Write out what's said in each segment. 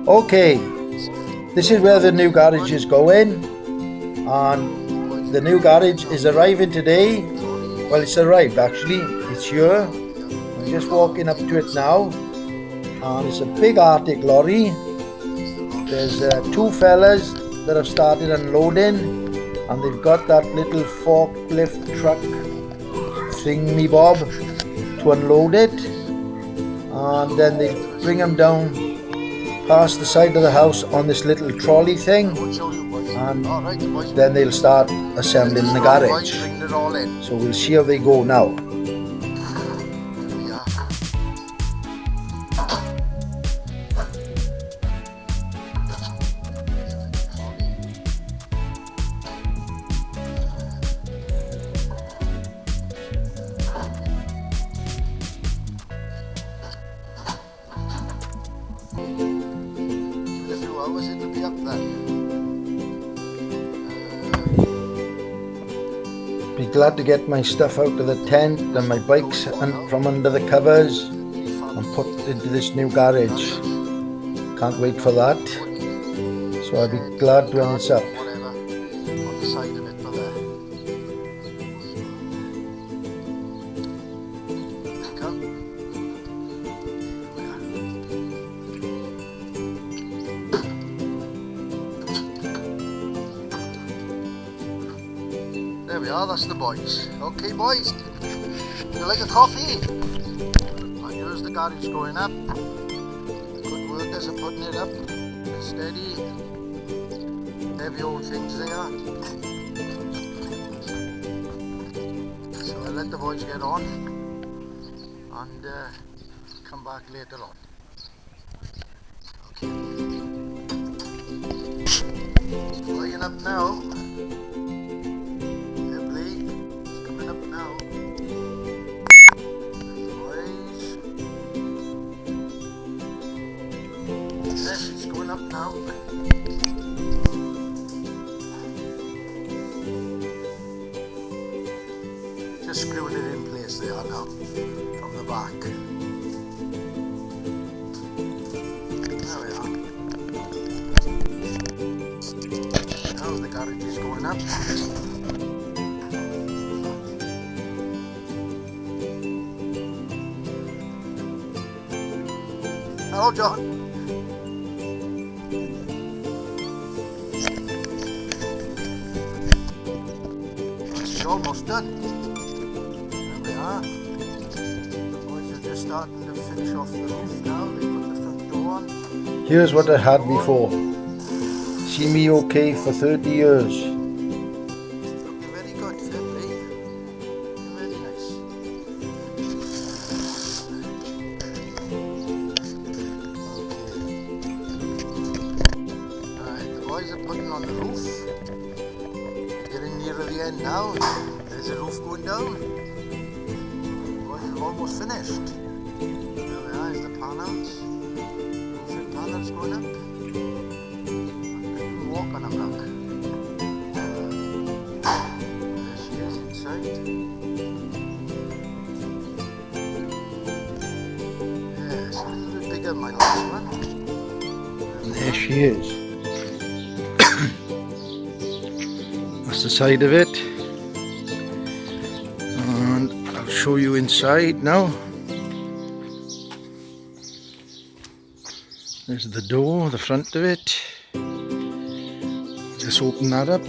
Okay, this is where the new garage is going, and the new garage is arriving today. Well, it's arrived actually, it's here. I'm just walking up to it now, and it's a big Arctic lorry. There's two fellas that have started unloading, and they've got that little forklift truck thingy bob to unload it, and then they bring them down past the side of the house on this little trolley thing, and then they'll start assembling the garage. So we'll see how they go now. Hours it'll be up there. Be glad to get my stuff out of the tent and my bikes from under the covers and put into this new garage. Can't wait for that. So I'll be glad when it's up. Whatever, on the side of it for there. Come. There we are, that's the boys. Okay boys, you like a coffee? And here's the garage going up. The good workers are putting it up. Steady. Heavy old things they are. So I'll let the boys get on and come back later on. Okay. It's flying up now. Coming up now. Boys. Yes, it's going up now. Just screwing it in place there now, from the back. There we are. Now the garage is going up. Hello, John. It's almost done. There we are. The boys are just starting to finish off the roof now. They put the front door on. Here's what I had before. See me okay for 30 years. It's looking very good, February. Very nice. Alright, the boys are putting on the roof. Getting near the end now. There's a roof going down. The boys are almost finished. There we are, the panels. Roofing panels going up. And walk on them, look. There she is inside. Yes, a little bit bigger than my last one. There she is. That's the side of it. And I'll show you inside now. There's the door, the front of it. Just open that up.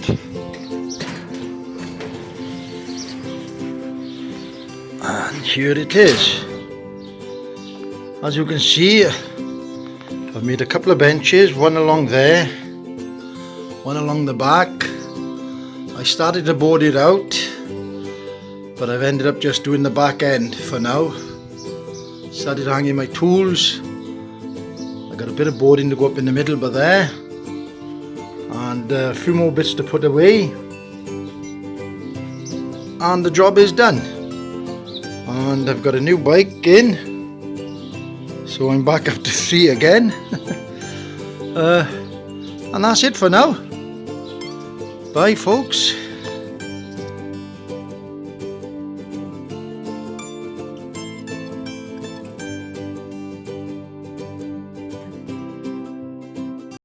And here it is. As you can see, I've made a couple of benches, one along there, one along the back. I started to board it out, but I've ended up just doing the back end for now. Started hanging my tools. I got a bit of boarding to go up in the middle by there, and a few more bits to put away, and the job is done. And I've got a new bike in, so I'm back up to 3 again. And that's it for now. Bye folks.